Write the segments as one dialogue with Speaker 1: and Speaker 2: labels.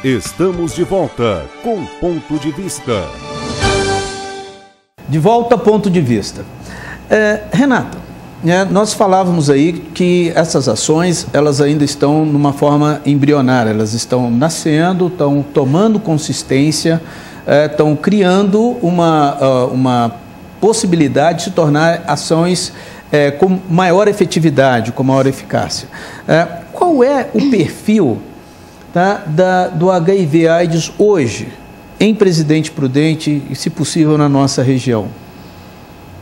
Speaker 1: Estamos de volta com Ponto de Vista.
Speaker 2: De volta a Ponto de Vista. Renata, nós falávamos aí que essas ações, elas ainda estão numa forma embrionária, elas estão nascendo, estão tomando consistência, estão criando uma possibilidade de se tornar ações com maior efetividade, com maior eficácia. Qual é o perfil, tá, do HIV/AIDS hoje, em Presidente Prudente e, se possível, na nossa região?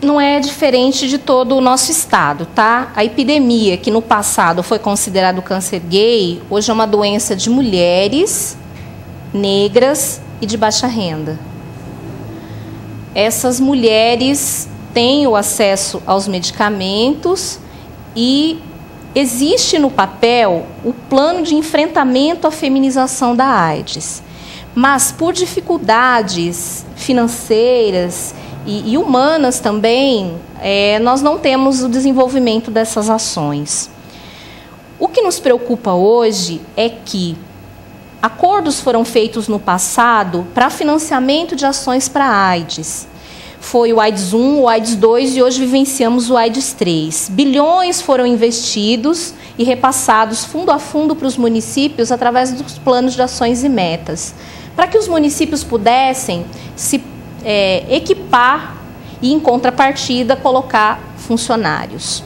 Speaker 3: Não é diferente de todo o nosso estado, tá? A epidemia, que no passado foi considerado câncer gay, hoje é uma doença de mulheres, negras e de baixa renda. Essas mulheres têm o acesso aos medicamentos e existe no papel o plano de enfrentamento à feminização da AIDS. Mas por dificuldades financeiras e humanas também, nós não temos o desenvolvimento dessas ações. O que nos preocupa hoje é que acordos foram feitos no passado para financiamento de ações para a AIDS. Foi o AIDS 1, o AIDS 2 e hoje vivenciamos o AIDS 3. Bilhões foram investidos e repassados fundo a fundo para os municípios através dos planos de ações e metas, para que os municípios pudessem se equipar e, em contrapartida, colocar funcionários.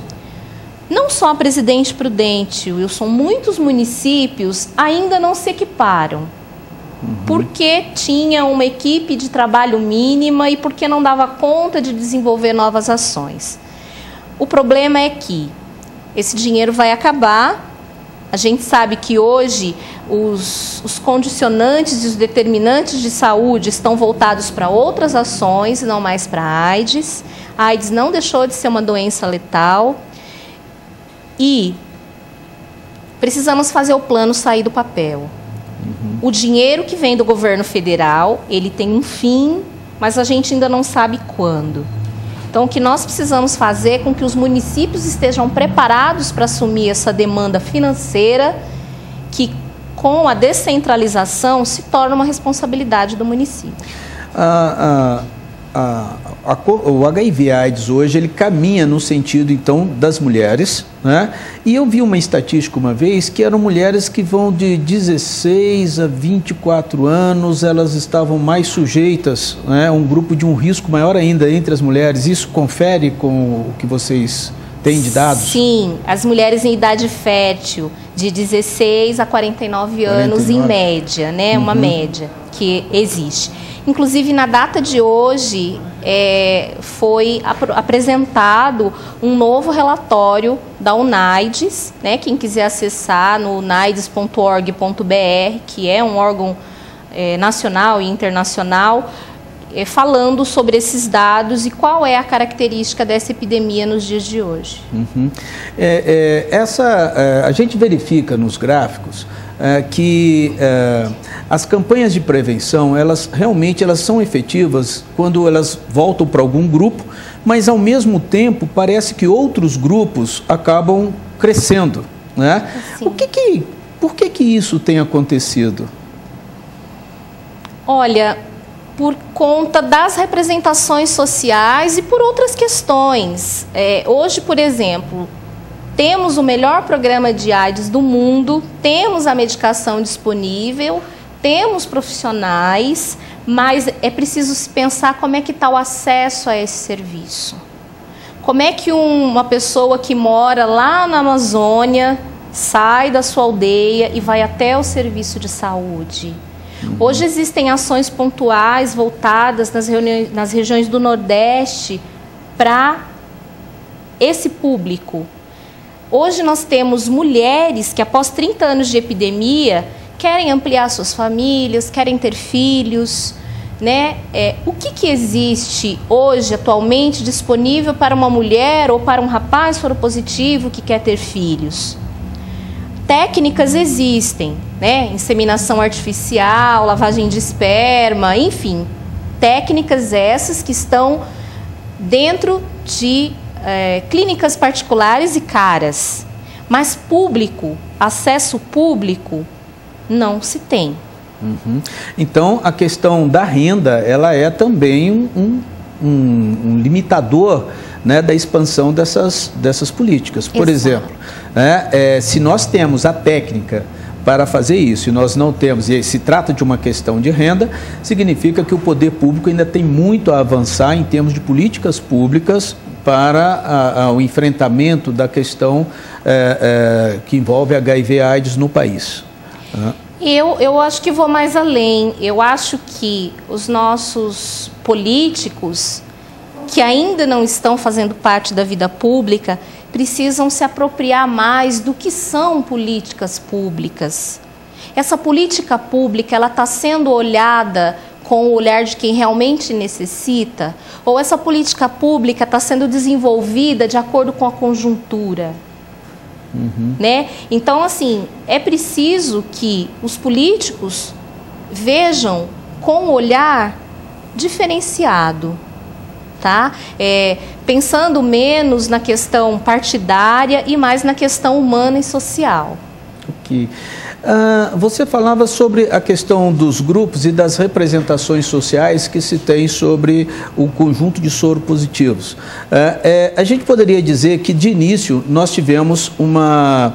Speaker 3: Não só a Presidente Prudente, Wilson, muitos municípios ainda não se equiparam, porque tinha uma equipe de trabalho mínima e porque não dava conta de desenvolver novas ações. O problema é que esse dinheiro vai acabar. A gente sabe que hoje os condicionantes e os determinantes de saúde estão voltados para outras ações e não mais para a AIDS. A AIDS não deixou de ser uma doença letal e precisamos fazer o plano sair do papel. O dinheiro que vem do governo federal, ele tem um fim, mas a gente ainda não sabe quando. Então, o que nós precisamos fazer é com que os municípios estejam preparados para assumir essa demanda financeira, que com a descentralização se torna uma responsabilidade do município.
Speaker 2: O HIV/AIDS hoje, ele caminha no sentido, então, das mulheres, né? E eu vi uma estatística uma vez que eram mulheres que vão de 16 a 24 anos, elas estavam mais sujeitas, né, a um grupo de um risco maior ainda entre as mulheres. Isso confere com o que vocês têm de dados? Sim,
Speaker 3: as mulheres em idade fértil, de 16 a 49 anos em média, né? Uma média que existe. Inclusive, na data de hoje, foi apresentado um novo relatório da UNAIDS, né? Quem quiser acessar no unaids.org.br, que é um órgão nacional e internacional, falando sobre esses dados e qual é a característica dessa epidemia nos dias de hoje.
Speaker 2: A gente verifica nos gráficos que as campanhas de prevenção, elas realmente são efetivas quando elas voltam para algum grupo, mas ao mesmo tempo parece que outros grupos acabam crescendo, né? Por que isso tem acontecido?
Speaker 3: Olha, por conta das representações sociais e por outras questões. Hoje, por exemplo, temos o melhor programa de AIDS do mundo, temos a medicação disponível, temos profissionais, mas é preciso se pensar como é que está o acesso a esse serviço. Como é que uma pessoa que mora lá na Amazônia sai da sua aldeia e vai até o serviço de saúde? Hoje existem ações pontuais voltadas nas regiões do Nordeste para esse público. Hoje nós temos mulheres que, após 30 anos de epidemia, querem ampliar suas famílias, querem ter filhos, né? O que existe hoje, atualmente, disponível para uma mulher ou para um rapaz soropositivo que quer ter filhos? Técnicas existem, né? Inseminação artificial, lavagem de esperma, enfim. Técnicas essas que estão dentro de clínicas particulares e caras. Mas público, acesso público, não se tem.
Speaker 2: Então, a questão da renda, ela é também um limitador, né, da expansão dessas políticas. Por exemplo, né, se nós temos a técnica para fazer isso e nós não temos, e se trata de uma questão de renda, significa que o poder público ainda tem muito a avançar em termos de políticas públicas para o enfrentamento da questão que envolve HIV/AIDS no país.
Speaker 3: Eu acho que vou mais além. Eu acho que os nossos políticos, que ainda não estão fazendo parte da vida pública, precisam se apropriar mais do que são políticas públicas. Essa política pública, ela está sendo olhada com o olhar de quem realmente necessita? Ou essa política pública está sendo desenvolvida de acordo com a conjuntura? Né? Então, assim, é preciso que os políticos vejam com um olhar diferenciado, tá? Pensando menos na questão partidária e mais na questão humana e social.
Speaker 2: Ok. Você falava sobre a questão dos grupos e das representações sociais que se tem sobre o conjunto de soropositivos. A gente poderia dizer que, de início, nós tivemos uma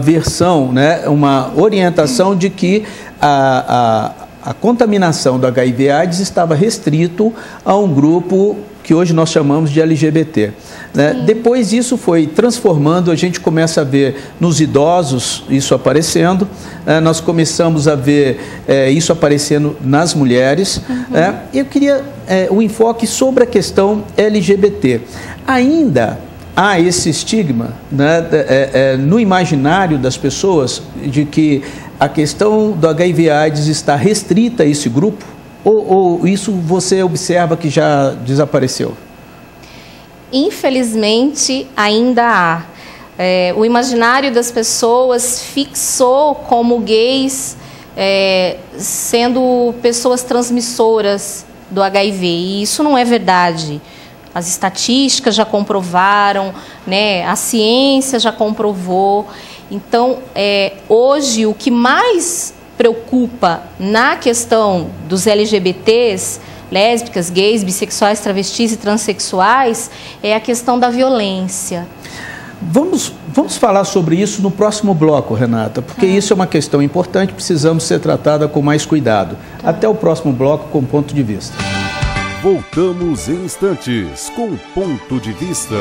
Speaker 2: versão, né, uma orientação de que a contaminação do HIV/AIDS estava restrito a um grupo que hoje nós chamamos de LGBT. Né? Depois isso foi transformando, a gente começa a ver nos idosos isso aparecendo, nós começamos a ver isso aparecendo nas mulheres. Eu queria um enfoque sobre a questão LGBT. Ainda há esse estigma, né, no imaginário das pessoas de que a questão do HIV/AIDS está restrita a esse grupo? Ou isso você observa que já desapareceu?
Speaker 3: Infelizmente, ainda há. O imaginário das pessoas fixou como gays sendo pessoas transmissoras do HIV. E isso não é verdade. As estatísticas já comprovaram, né? A ciência já comprovou. Então, hoje, o que mais preocupa na questão dos LGBTs, lésbicas, gays, bissexuais, travestis e transexuais, é a questão da violência.
Speaker 2: Vamos falar sobre isso no próximo bloco, Renata, porque isso é uma questão importante, precisamos ser tratada com mais cuidado. Até o próximo bloco com Ponto de Vista.
Speaker 1: Voltamos em instantes com Ponto de Vista.